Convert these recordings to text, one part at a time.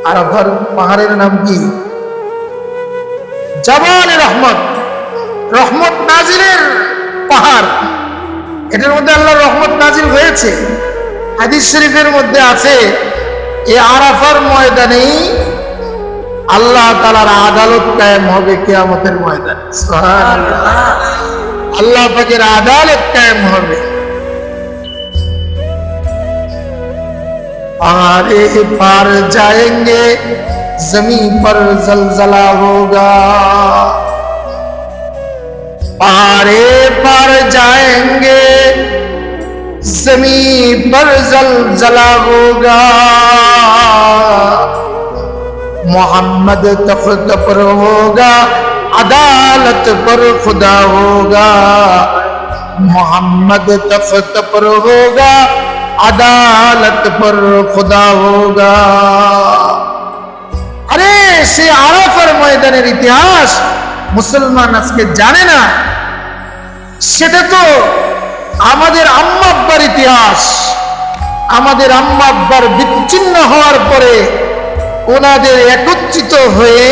আরাফার পাহাড়ের নাম কি? জাবাল রহমত, রহমত নাজিলের পাহাড়। এটার মধ্যে আল্লাহর রহমত নাজিল হয়েছে। হাদিস শরীফের মধ্যে আছে এই আরাফার ময়দানেই আল্লাহ তাআলার আদালত কায়েম হবে কিয়ামতের ময়দানে। সুবহানাল্লাহ, আল্লাহ পাকের আদালত কায়েম হবে। पारे पार जाएंगे जमीन पर जलजला होगा, पारे पार जाएंगे जमीन पर जलजला होगा, मोहम्मद तख्त पर होगा अदालत पर खुदा होगा, मोहम्मद तख्त पर होगा আদালত পর খুদা হোগা। আরে সে আরাফার ময়দানের ইতিহাস মুসলমান আজকে জানে না। সেটা তো আমাদের আম্মা আব্বার ইতিহাস। আমাদের আম্মা আব্বার বিচ্ছিন্ন হওয়ার পরে ওনাদের একত্রিত হয়ে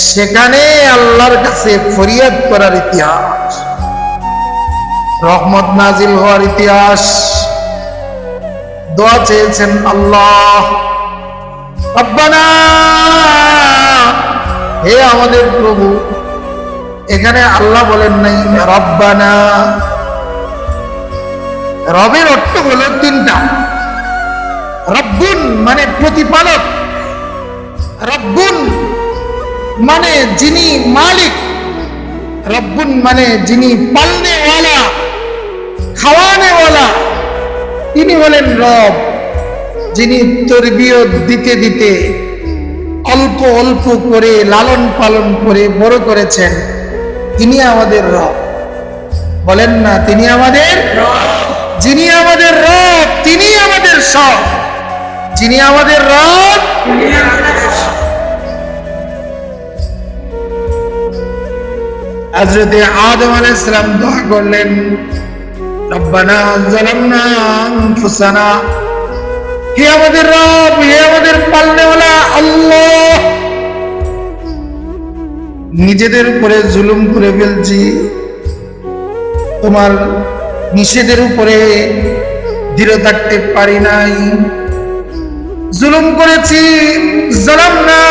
সেখানে আল্লাহর কাছে ফরিয়াদ করার ইতিহাস, রহমত নাজিল হওয়ার ইতিহাস। দোয়া চেয়েছেন আল্লাহ, রব্বানা, হে আমাদের প্রভু। এখানে আল্লাহ বলেন নাই রব্বানা। রবের অর্থ হলো তিনটা। রব্বুন মানে প্রতিপালক, রব্বুন মানে যিনি মালিক, রব্বুন মানে যিনি পালনেওয়ালা, খাওয়ানেওয়ালা, তিনি হলেন রব। যিনি তরবিয়ত দিতে দিতে অল্প অল্প করে লালন পালন করে বড় করেছেন, তিনি আমাদের রব। বলেন না তিনি আমাদের রব। যিনি আমাদের রব তিনি আমাদের সব। যিনি আমাদের রব তিনি আমাদের সব। হযরত আদম আলাইহিস সালাম দোয়া করলেন, রব্বানা যালামনা আনফুসানা, হে আমাদের রব, হে আমাদের পালনেওয়ালা আল্লাহ, নিজেদের উপরে জুলুম করে ফেলছি, তোমার নিষেধের উপরে দৃঢ় থাকতে পারি নাই, জুলুম করেছি। যালামনা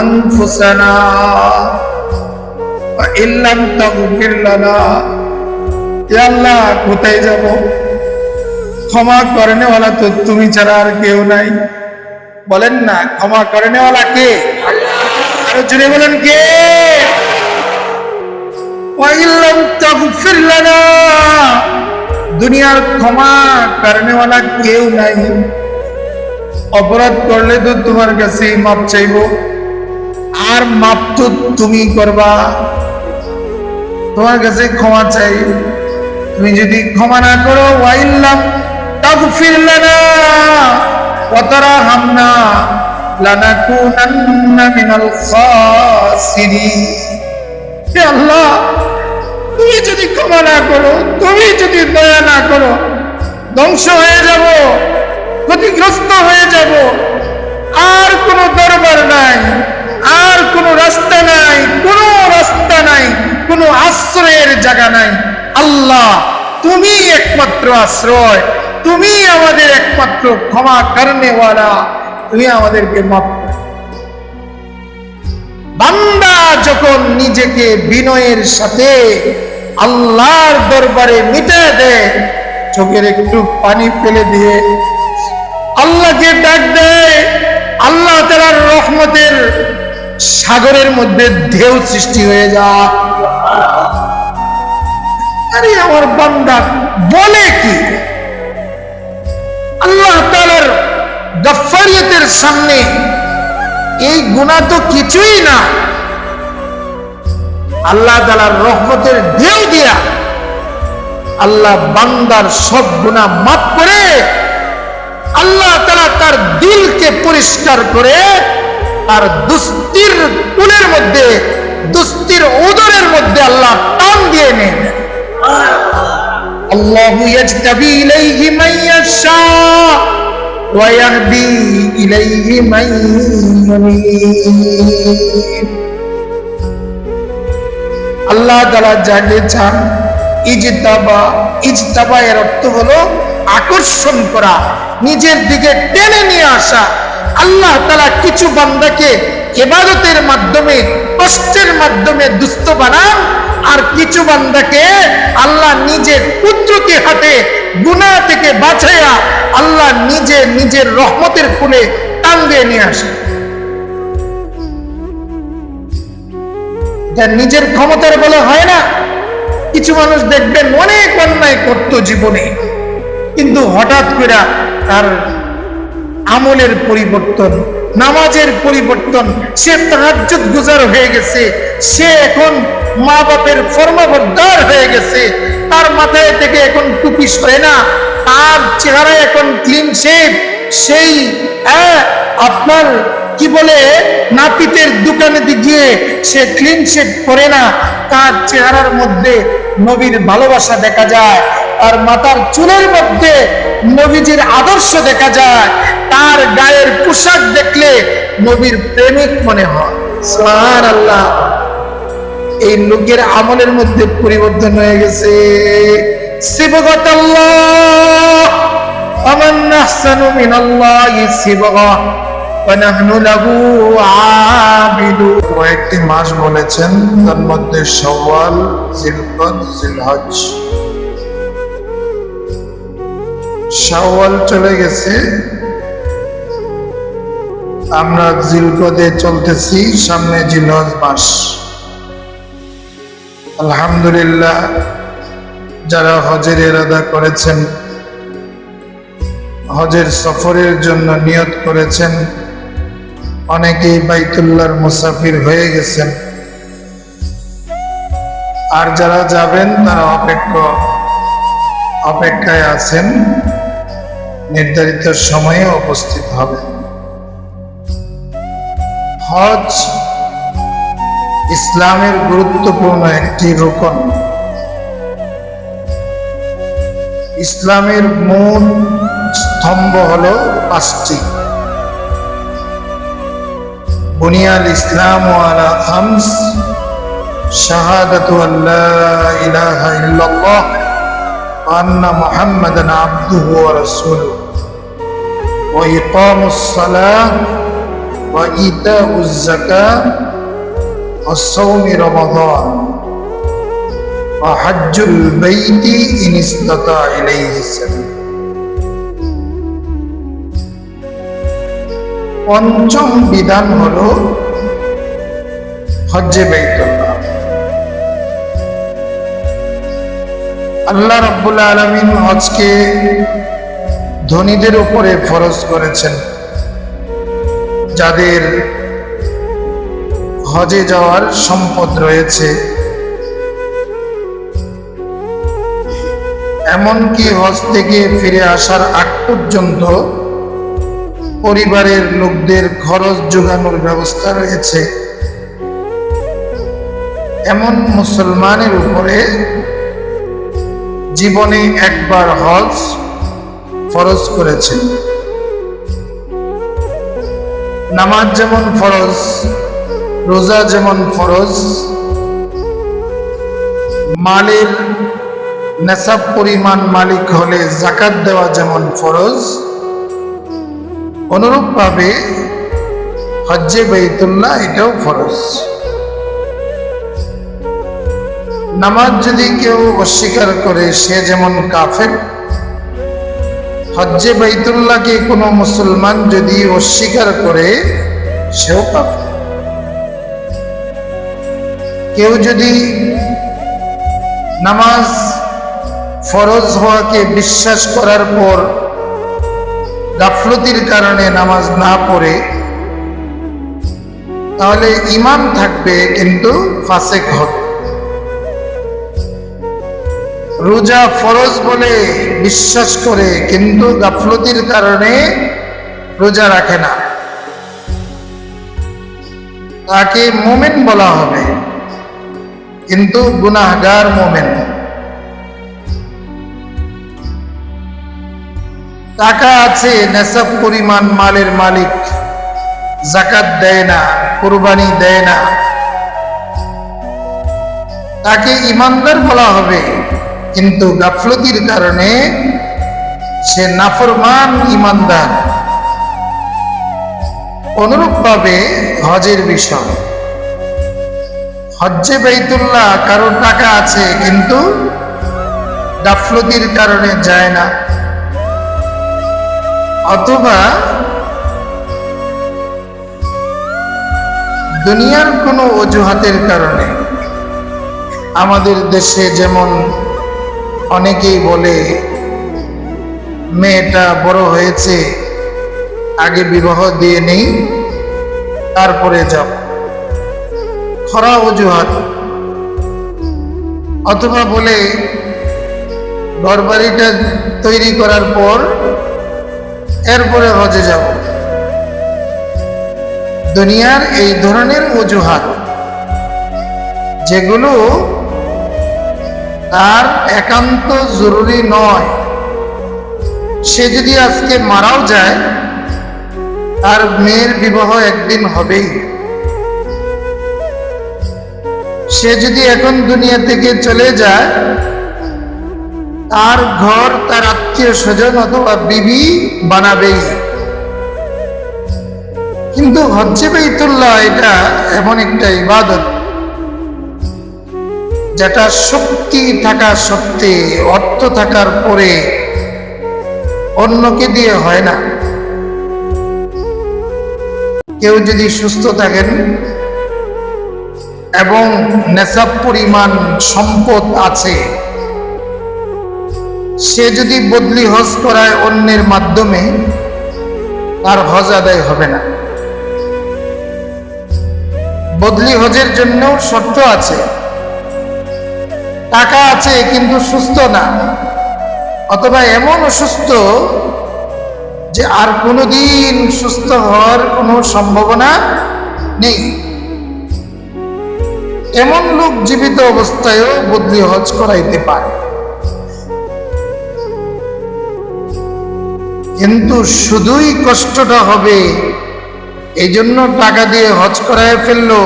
আনফুসানা ওয়া ইল্লাম তাগফির লানা, আল্লাহ কোথায় যাব? ক্ষমা করেনেওয়ালা তো তুমি ছাড়া আর কেউ নাই। বলেন না ক্ষমা করেনেওয়ালা কে? আরো জোরে বলেন কে? ওয়াইল্লাম তাগফির লানা, দুনিয়ার ক্ষমা করেনেওয়ালা কেউ নাই। অপরাধ করলে তো তোমার কাছে মাপ চাইবো, আর মাপ তো তুমি করবা। তোমার কাছে ক্ষমা চাই, তুমি যদি ক্ষমা না করো, ওয়াইল্লাম তাগফির লানা ওয়া তারহামনা লানাকুনান্না মিনাল খাসিরিন। হে আল্লাহ, তুমি যদি ক্ষমা না করো, তুমি যদি দয়া না করো, ধ্বংস হয়ে যাব, ক্ষতিগ্রস্ত হয়ে যাব। আর কোনো দরবার নাই, আর কোনো রাস্তা নাই, কোনো রাস্তা নাই, কোনো আশ্রয়ের জায়গা নাই। আল্লাহ তুমি একমাত্র আশ্রয়, তুমি আমাদের একমাত্র ক্ষমা করনেওয়ালা, তুমি আমাদেরকে মাফ করো। বান্দা যখন নিজেকে বিনয়ের সাথে আল্লাহর দরবারে মিটিয়ে দেয়, চোখের একটু পানি ফেলে দিয়ে আল্লাহকে ডাক দেয়, আল্লাহ তাআলার রহমতের সাগরের মধ্যে ঢেউ সৃষ্টি হয়ে যায়। আরে আমার বান্দা বলে কি? আল্লাহ তাআলার গফফারিয়তের সামনে এই গুনাহ তো কিছুই না। আল্লাহ তাআলার রহমতের ঢেউ দিয়া আল্লাহ বান্দার সব গুনাহ মাফ করে, আল্লাহ তাআলা তার দিলকে পরিষ্কার করে তার দুস্তির কুলের মধ্যে, দুস্তির উদরের মধ্যে আল্লাহ টান দিয়ে নেন। আল্লাহু ইয়াজতাবি ইলাইহি মান ইয়াশা ويهدي إليه من ينيب আল্লাহ তাআলা যাকে চান ইজতাবা এর অর্থ হলো আকর্ষণ করা, নিজের দিকে টেনে নিয়ে আসা। আল্লাহ তাআলা কিছু বান্দাকে ইবাদতের মাধ্যমে, কষ্টের মাধ্যমে দুস্থ বানান, আর কিছু বান্দাকে আল্লাহ নিজের কুদরতি হাতে গুনাহ থেকে বাঁচাইয়া আল্লাহ নিজে নিজের রহমতের কোলে টান দিয়ে নিয়ে আসে। যা নিজের ক্ষমতার বলে হয় না। কিছু মানুষ দেখবেন অনেক অন্যায় করত জীবনে, কিন্তু হঠাৎ করে তার আমলের পরিবর্তন, নামাজের পরিবর্তন, সে তাহাজ্জুদ গুজার হয়ে গেছে, সে এখন মা বাপের ফরমাবরদার হয়ে গেছে, তার মাথায় থেকে এখন টুপি সরে না, তার চেহারা এখন ক্লিন শেভ। সেই আপনার কি বলে নাপিতের দোকানে গিয়ে সে ক্লিন শেভ করে না, তার চেহারার মধ্যে নবীর ভালোবাসা দেখা যায়, তার মাথার চুলের মধ্যে নবীজির আদর্শ দেখা যায়, তার গায়ের পোশাক দেখলে নবীর প্রেমিক মনে হয়। সুবহানাল্লাহ। এই লোকের আমলের মধ্যে পরিবর্তন হয়ে গেছে। সিবগাতাল্লাহ আমান আহসানু মিনাল্লাহি সিবগা ওয়া নাহনু লাহু আবিদুন। কয়েকটি মাস বলেছেন, তার মধ্যে শাওয়াল, জিলকদ, জিলহজ। শাওয়াল চলে গেছে, আমরা জিলকদে চলতেছি, সামনে জিলহজ মাস। আলহামদুলিল্লাহ, যারা হজের ইরাদা করেছেন, হজের সফরের জন্য নিয়ত করেছেন, অনেকেই বাইতুল্লাহর মুসাফির হয়ে গেছেন, আর যারা যাবেন তারা অপেক্ষায় আছেন, নির্ধারিত সময়ে উপস্থিত হবেন। হজ ইসলামের গুরুত্বপূর্ণ একটি রুকন। ইসলামের মূল স্তম্ভ হলো পাঁচটি। বুনিয়াল ইসলাম আলা খামস, শাহাদাতু আল্লা ইলাহা ইল্লাল্লাহ ওয়া আন্না মুহাম্মাদান আবদুহু ওয়া রাসূলুহু ওয়া ইকামুস সালাহ ওয়া ইতাউজ যাকাহ ওয়া সাওমি রমাদান ওয়া হজ্জুল বাইতি ইন ইসতাতা ইলাইহি সাবিল। পঞ্চম বিধান হলো হজ্জে বাইতুল্লাহ। আল্লাহ রাব্বুল আলামিন হজকে ধনীদের উপরে ফরজ করেছেন। যাদের হজে যাওয়ার সম্পদ রয়েছে, এমনকি হজ থেকে ফিরে আসার আগ পর্যন্ত পরিবারের লোকদের খরচ যোগানোর ব্যবস্থা রয়েছে, এমন মুসলমানের উপরে জীবনে একবার হজ ফরজ করেছেন। নামাজ যেমন ফরজ, রোজা যেমন ফরজ, মালের নেশাব পরিমাণ মালিক হলে যাকাত দেওয়া যেমন ফরজ, অনুরূপভাবে হজ্জে বাইতুল্লাহ এটাও ফরজ। নামাজ যদি কেউ অস্বীকার করে সে যেমন কাফের, হজ্জে বাইতুল্লাহকে কোনো মুসলমান যদি অস্বীকার করে সেও কাফের। কেউ যদি নামাজ ফরজ হওয়াকে বিশ্বাস করার পর গাফলতির কারণে নামাজ না পড়ে, তাহলে ঈমান থাকবে কিন্তু ফাসেক হবে। রোজা ফরজ বলে বিশ্বাস করে কিন্তু গাফলতির কারণে রোজা রাখে না, তাকে মুমিন বলা হবে কিন্তু গুনাহগার মুমিন। টাকা আছে, নেশাব পরিমাণ মালের মালিক, জাকাত দেয় না, কুরবানি দেয় না, তাকে ইমানদার বলা হবে, কিন্তু গাফলতির কারণে সে নাফরমান ইমানদার। অনুরূপভাবে হজের বিষয়, হজ্জে বাইতুল্লাহ কারো টাকা আছে কিন্তু গাফলতির কারণে যায় না, অথবা দুনিয়ার কোনো অজুহাতের কারণে। আমাদের দেশে যেমন অনেকেই বলে মেয়েটা বড় হয়েছে, আগে বিবাহ দিয়ে নেই তারপরে যাব, খরা অজুহাত। অথবা বলে ঘরবাড়িটা তৈরি করার পর এরপরে হজে যাব। দুনিয়ার এই ধরনের অজুহাত যেগুলো তার একান্ত জরুরি নয়। সে যদি আজকে মারাও যায়, তার মেয়ের বিবাহ একদিন হবেই। সে যদি এখন দুনিয়া থেকে চলে যায়, তার ঘর তার আত্মীয় স্বজন অথবা বিবি বানাবেই। কিন্তু হজ্জে বাইতুল্লাহ এটা এমন একটা ইবাদত যেটা শক্তি থাকা সত্ত্বে, অর্থ থাকার পরে অন্যকে দিয়ে হয় না। কেউ যদি সুস্থ থাকেন এবং নেশাব পরিমাণ সম্পদ আছে, সে যদি বদলি হজ করায় অন্যের মাধ্যমে, তার হজ আদায় হবে না। বদলি হজের জন্য শর্ত আছে, টাকা আছে কিন্তু সুস্থ না, অথবা এমন অসুস্থ যে আর কোনোদিন সুস্থ হওয়ার কোনো সম্ভাবনা নেই, এমন লোক জীবিত অবস্থায়ও বদলি হজ করাইতে পারে। কিন্তু শুধুই কষ্টটা হবে এই জন্য টাকা দিয়ে হজ করায় ফেললো,